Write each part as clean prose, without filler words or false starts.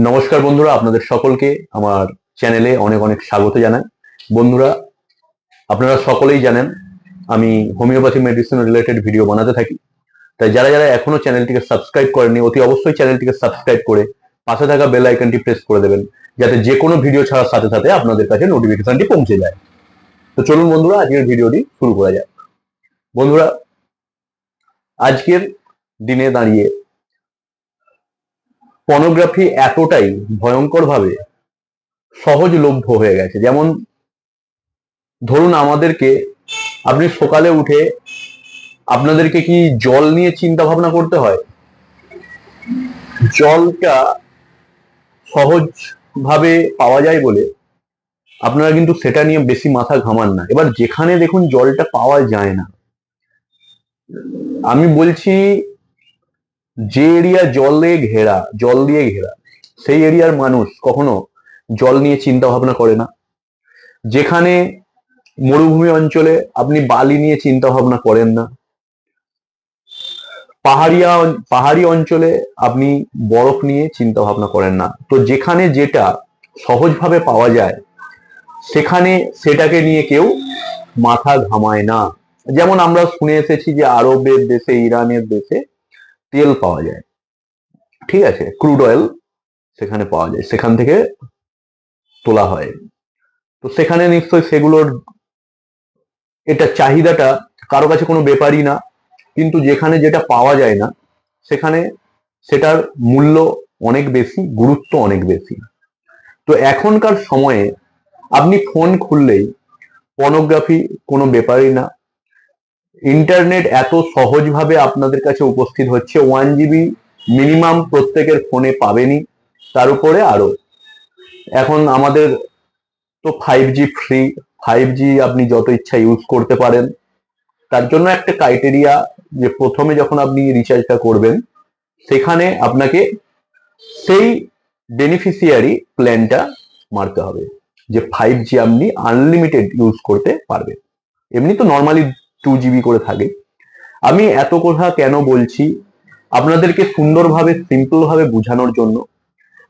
নমস্কার বন্ধুরা, আপনাদের সকলকে আমার চ্যানেলে অনেক অনেক স্বাগত জানাই। বন্ধুরা, আপনারা সকলেই জানেন আমি হোমিওপ্যাথি মেডিসিন রিলেটেড ভিডিও বানাতে থাকি। তাই যারা যারা এখনো চ্যানেলটিকে সাবস্ক্রাইব করেননি, অতি অবশ্যই চ্যানেলটিকে সাবস্ক্রাইব করে পাশে থাকা বেল আইকনটি প্রেস করে দেবেন, যাতে যে কোনো ভিডিও ছাড়ার সাথে সাথে আপনাদের কাছে নোটিফিকেশনটি পৌঁছে যায়। তো চলুন বন্ধুরা, আজকের ভিডিওটি শুরু করা যাক। বন্ধুরা, আজকের দিনে দাঁড়িয়ে পর্নোগ্রাফি এতটাই ভয়ঙ্করভাবে সহজলভ্য হয়ে গেছে। যেমন ধরুন, আমাদেরকে আপনি সকালে উঠে আপনাদেরকে কি জল নিয়ে চিন্তা ভাবনা করতে হয়? জলটা সহজ ভাবে পাওয়া যায় বলে আপনারা কিন্তু সেটা নিয়ে বেশি মাথা ঘামান না। এবার যেখানে দেখুন জলটা পাওয়া যায় না, আমি বলছি যে এরিয়া জল দিয়ে ঘেরা সেই এরিয়ার মানুষ কখনো জল নিয়ে চিন্তা ভাবনা করে না। যেখানে মরুভূমি অঞ্চলে আপনি বালি নিয়ে চিন্তা ভাবনা করেন না। পাহাড়ি অঞ্চলে আপনি বরফ নিয়ে চিন্তা ভাবনা করেন না। তো যেখানে যেটা সহজভাবে পাওয়া যায় সেখানে সেটাকে নিয়ে কেউ মাথা ঘামায় না। যেমন আমরা শুনে এসেছি যে আরবের দেশে, ইরানের দেশে তেল পাওয়া যায়, ঠিক আছে, ক্রুড অয়েল সেখানে পাওয়া যায়, সেখান থেকে তোলা হয়। তো সেখানে নিশ্চয়ই সেগুলোর এটা চাহিদাটা কারো কাছে কোনো ব্যাপারই না। কিন্তু যেখানে যেটা পাওয়া যায় না সেখানে সেটার মূল্য অনেক বেশি, গুরুত্ব অনেক বেশি। তো এখনকার সময়ে আপনি ফোন খুললেই পর্নোগ্রাফি কোনো ব্যাপারই না। ইন্টারনেট এত সহজভাবে আপনাদের কাছে উপস্থিত হচ্ছে, 1 GB মিনিমাম প্রত্যেকের ফোনে পাবেনই। তার উপরে আরো এখন আমাদের তো 5G ফ্রি, 5G আপনি যত ইচ্ছা ইউজ করতে পারেন। তার জন্য একটা ক্রাইটেরিয়া, যে প্রথমে যখন আপনি রিচার্জটা করবেন সেখানে আপনাকে সেই বেনিফিশিয়ারি প্ল্যানটা মারতে হবে, যে 5G আপনি আনলিমিটেড ইউজ করতে পারবেন। এমনি তো নর্মালি 2 GB করে থাকে। আমি এত কথা কেন বলছি? আপনাদেরকে সুন্দরভাবে, সিম্পল ভাবে বোঝানোর জন্য,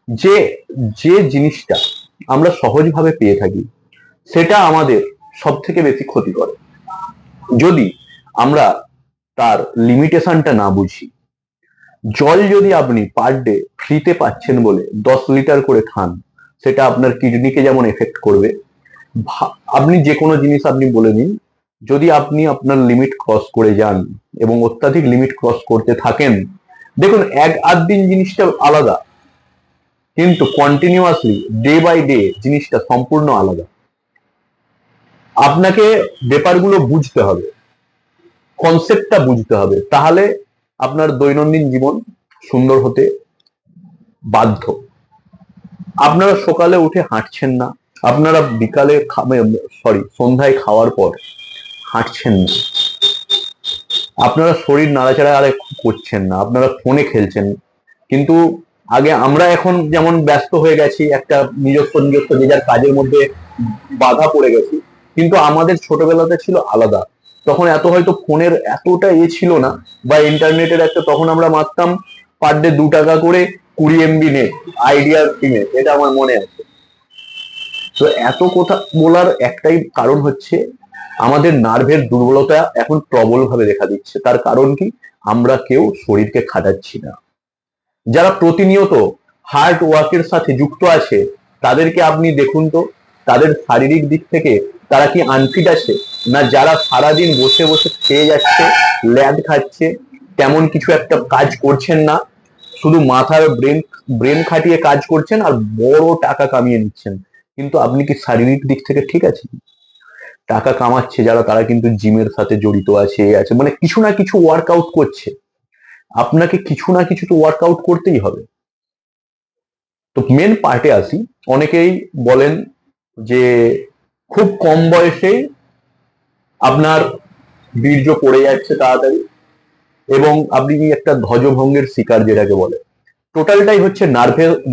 যে যে জিনিসটা আমরা সহজভাবে পেয়ে থাকি সেটা আমাদের সব থেকে বেশি ক্ষতি করে যদি আমরা তার লিমিটেশনটা না বুঝি। জল যদি আপনি পার ডে ফ্রিতে পাচ্ছেন বলে 10 লিটার করে খান, সেটা আপনার কিডনিকে যেমন এফেক্ট করবে। আপনি যে কোনো জিনিস আপনি বলে নিন, যদি আপনি আপনার লিমিট ক্রস করে যান এবং অত্যাধিক লিমিট ক্রস করতে থাকেন, দেখুন এক আধ দিন জিনিসটা আলাদা, কিন্তু কন্টিনিউয়াসলি ডে বাই ডে জিনিসটা সম্পূর্ণ আলাদা। আপনাকে ব্যাপারগুলো বুঝতে হবে, কনসেপ্টটা বুঝতে হবে, তাহলে আপনার দৈনন্দিন জীবন সুন্দর হতে বাধ্য। আপনারা সকালে উঠে হাঁটছেন না, আপনারা বিকালে সন্ধ্যায় খাওয়ার পর হাঁটছেন না, আপনারা শরীর নাড়াচাড়া আর করছেন না, আপনারা ফোনে খেলছেন। কিন্তু আগে আমরা এখন যেমন ব্যস্ত হয়ে গেছি, একটা নিজস্ব নিজস্ব যে যার কাজের মধ্যে বাধা পড়ে গেছি, কিন্তু আমাদের ছোটবেলাতে ছিল আলাদা। তখন এত হয়তো ফোনের এতটা ছিল না, বা ইন্টারনেটের একটা, তখন আমরা মারতাম পার ডে 2 টাকা করে 20 MB নেট, আইডিয়ার সিমে, এটা আমার মনে আছে। তো এত কথা বলার একটাই কারণ হচ্ছে, আমাদের নার্ভের দুর্বলতা এখন প্রবলভাবে দেখা দিচ্ছে। তার কারণ কি? আমরা কেউ শরীরকে খাটাচ্ছি না। যারা প্রতিনিয়ত হার্ড ওয়ার্কের সাথে যুক্ত আছে তাদেরকে আপনি দেখুন তো, তাদের শারীরিক দিক থেকে তারা কি আনফিট আছে? না যারা সারাদিন বসে বসে খেয়ে যাচ্ছে, ল্যাদ খাচ্ছে, তেমন কিছু একটা কাজ করছেন না, শুধু মাথার ব্রেন খাটিয়ে কাজ করছেন আর বড় টাকা কামিয়ে নিচ্ছেন, কিন্তু আপনি কি শারীরিক দিক থেকে ঠিক আছেন? টাকা কামাচ্ছে যারা, তারা কিন্তু জিমের সাথে জড়িত আছে, মানে কিছু না কিছু ওয়ার্কআউট করছে। আপনাকে কিছু না কিছু তো ওয়ার্কআউট করতেই হবে। তো মেন পার্টে আসি। অনেকেই বলেন যে খুব কম বয়সেই আপনার বীর্য পড়ে যাচ্ছে তাড়াতাড়ি, এবং আপনি একটা ধ্বজভঙ্গের শিকার যেটাকে বলে। টোটালটাই হচ্ছে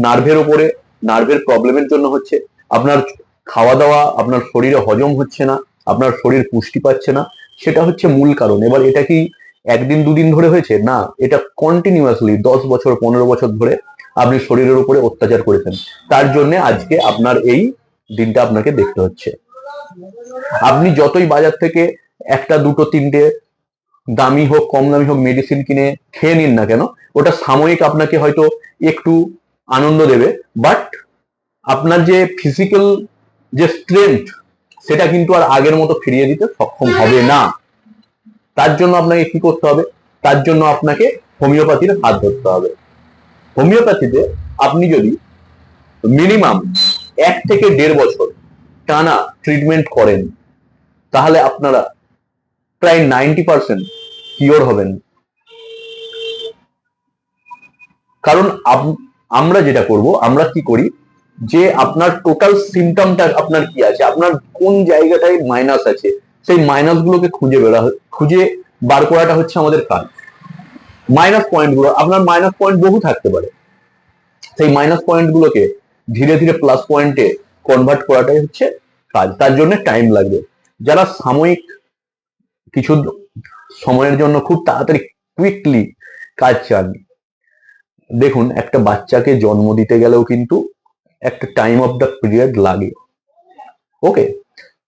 নার্ভের উপরে, নার্ভের প্রবলেমের জন্য হচ্ছে। আপনার খাওয়া দাওয়া আপনার শরীরে হজম হচ্ছে না, আপনার শরীর পুষ্টি পাচ্ছে না, সেটা হচ্ছে মূল কারণ। এবার এটা কি একদিন দুদিন ধরে হয়েছে? না, এটা কন্টিনিউয়াসলি 10 বছর 15 বছর ধরে আপনি শরীরের উপরে অত্যাচার করেছেন, তার জন্য আজকে আপনার এই দিনটা আপনাকে দেখতে হচ্ছে। আপনি যতই বাজার থেকে একটা দুটো তিনটে দামি হোক কম দামি হোক মেডিসিন কিনে খেয়ে নিন না কেন, ওটা সাময়িক আপনাকে হয়তো একটু আনন্দ দেবে, বাট আপনার যে ফিজিক্যাল যে স্ট্রেংথ সেটা কিন্তু আর আগের মতো ফিরিয়ে দিতে সক্ষম হবে না। তার জন্য আপনাকে কি করতে হবে? তার জন্য আপনাকে হোমিওপ্যাথির হাত ধরতে হবে। হোমিওপ্যাথিতে আপনি যদি মিনিমাম 1 থেকে 1.5 বছর টানা ট্রিটমেন্ট করেন, তাহলে আপনারা প্রায় 90% কিওর হবেন। কারণ আমরা যেটা করব, আমরা কি করি যে আপনার টোটাল সিমটমটা আপনার কি আছে, আপনার কোন জায়গাটায় মাইনাস আছে, সেই মাইনাস গুলোকে খুঁজে বার করাটা হচ্ছে আমাদের কাজ। মাইনাস পয়েন্ট গুলো, আপনার মাইনাস পয়েন্ট বহু থাকতে পারে, সেই মাইনাস পয়েন্ট গুলোকে ধীরে ধীরে প্লাস পয়েন্টে কনভার্ট করাটাই হচ্ছে কাজ। তার জন্য টাইম লাগবে। যারা সাময়িক কিছু সময়ের জন্য খুব তাড়াতাড়ি কুইকলি কাজ চান, দেখুন একটা বাচ্চাকে জন্ম দিতে গেলেও কিন্তু একটা টাইম অফ দ্য পিরিয়ড লাগে। ওকে,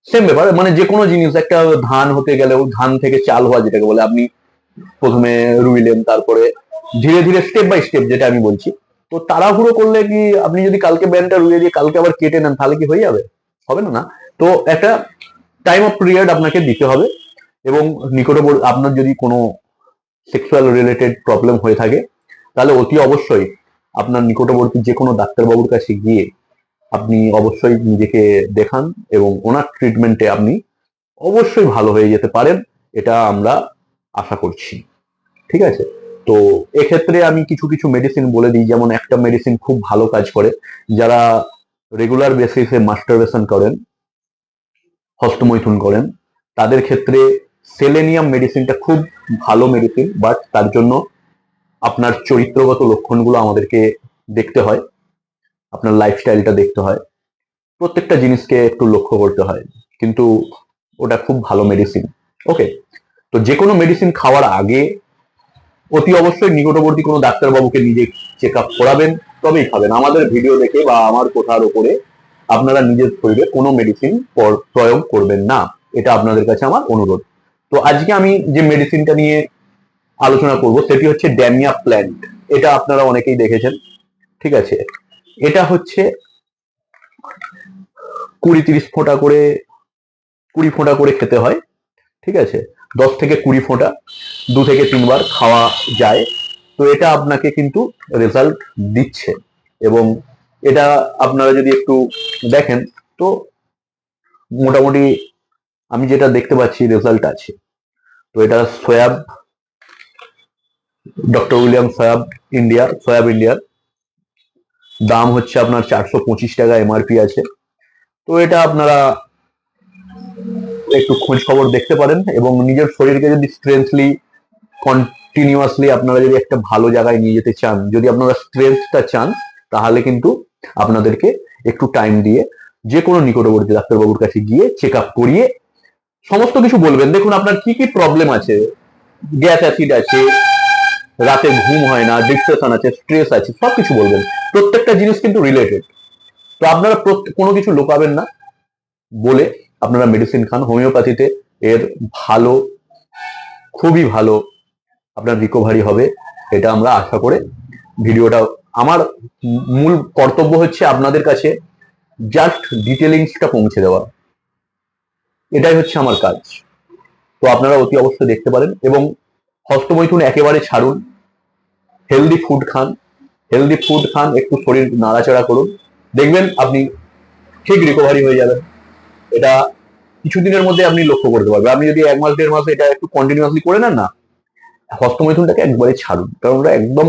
সেম ব্যাপার, মানে যে কোনো জিনিস, একটা ধান হতে গেলেও, ধান থেকে চাল হওয়া যেটাকে বলে, আপনি প্রথমে রুইলেন, তারপরে ধীরে ধীরে স্টেপ বাই স্টেপ, যেটা আমি বলছি। তো তাড়াহুড়ো করলে কি, আপনি যদি কালকে ব্যানটা রুইয়ে দিয়ে কালকে আবার কেটে নেন, তাহলে কি হয়ে যাবে? হবে না। তো একটা টাইম অফ পিরিয়ড আপনাকে দিতে হবে। এবং নিকটবর্তী আপনার যদি কোনো সেক্সুয়াল রিলেটেড প্রবলেম হয়ে থাকে, তাহলে অতি অবশ্যই আপনার নিকটবর্তী যে কোনো ডাক্তারবাবুর কাছে গিয়ে আপনি অবশ্যই নিজেকে দেখান, এবং ওনার ট্রিটমেন্টে আপনি অবশ্যই ভালো হয়ে যেতে পারেন, এটা আমরা আশা করছি। ঠিক আছে? তো এক্ষেত্রে আমি কিছু কিছু মেডিসিন বলে দিই। যেমন একটা মেডিসিন খুব ভালো কাজ করে, যারা রেগুলার বেসিসে মাস্টারবেশন করেন, হস্তমৈথুন করেন, তাদের ক্ষেত্রে সেলেনিয়াম মেডিসিনটা খুব ভালো মেডিসিন। বাট তার জন্য আপনার চরিত্রগত লক্ষণগুলো আমাদেরকে দেখতে হয়, আপনার লাইফস্টাইলটা দেখতে হয়, প্রত্যেকটা জিনিসকে একটু লক্ষ্য করতে হয়, কিন্তু ওটা খুব ভালো মেডিসিন। ওকে, তো যে কোনো মেডিসিন খাওয়ার আগে অতি অবশ্যই নিকটবর্তী কোনো ডাক্তারবাবুকে নিজে চেক আপ করাবেন, তবেই খাবেন। আমাদের ভিডিও দেখে বা আমার কথার উপরে আপনারা নিজের শরীরে কোনো মেডিসিন প্রয়োগ করবেন না, এটা আপনাদের কাছে আমার অনুরোধ। তো আজকে আমি যে মেডিসিনটা নিয়ে আলোচনা করব সেটি হচ্ছে ড্যামিয়া প্ল্যান্ট। এটা আপনারা অনেকেই দেখেছেন। ঠিক আছে, এটা হচ্ছে 20-30 ফোঁটা করে, 20 ফোঁটা করে খেতে হয়। ঠিক আছে, 10 থেকে 20 ফোঁটা 2 থেকে 3 বার খাওয়া যায়। তো এটা আপনাকে কিন্তু রেজাল্ট দিচ্ছে, এবং এটা আপনারা যদি একটু দেখেন, তো মোটামুটি আমি যেটা দেখতে পাচ্ছি রেজাল্ট আছে। তো এটা সোয়াব, ডক্টর উইলিয়াম সোয়াব ইন্ডিয়ার দাম হচ্ছে আপনার 425 টাকা এমআরপি আছে। তো এটা আপনারা একটু খোঁজ খবর দেখতে পারেন, এবং নিজের শরীরকে যদি স্ট্রেংথলি কন্টিনিউয়াসলি আপনারা যদি একটা ভালো জায়গায় নিয়ে যেতে চান, যদি আপনারা স্ট্রেংথটা চান, তাহলে কিন্তু আপনাদেরকে একটু টাইম দিয়ে যে কোনো নিকটবর্তী ডাক্তারবাবুর কাছে গিয়ে চেক আপ করিয়ে সমস্ত কিছু বলবেন। দেখুন আপনার কি কি প্রবলেম আছে, গ্যাস অ্যাসিড আছে, রাতে ঘুম হয় না, ডিপ্রেশন আছে, স্ট্রেস আছে, সবকিছু বলবেন। প্রত্যেকটা জিনিস কিন্তু রিলেটেড। তো আপনারা কোনো কিছু লুকাবেন না, বলে আপনারা মেডিসিন খান। হোমিওপ্যাথিতে এর ভালো, খুবই ভালো আপনার রিকভারি হবে, এটা আমরা আশা করে ভিডিওটা, আমার মূল কর্তব্য হচ্ছে আপনাদের কাছে জাস্ট ডিটেলিংসটা পৌঁছে দেওয়া, এটাই হচ্ছে আমার কাজ। তো আপনারা অতি অবশ্যই দেখতে পারেন, এবং হস্তমৈথুন একেবারে ছাড়ুন, হেলদি ফুড খান, একটু শরীর নাড়াচাড়া করুন, দেখবেন আপনি ঠিক রিকভারি হয়ে যাবেন। এটা কিছুদিনের মধ্যে আপনি লক্ষ্য করতে পারবেন। আপনি যদি 1 মাস 1.5 মাস এটা একটু কন্টিনিউয়াসলি করে নেন না, হস্তমৈথুনটাকে একবারে ছাড়ুন, কারণ ওটা একদম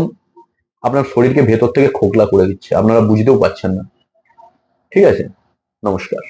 আপনার শরীরকে ভেতর থেকে খোকলা করে দিচ্ছে, আপনারা বুঝতেও পারছেন না। ঠিক আছে, নমস্কার।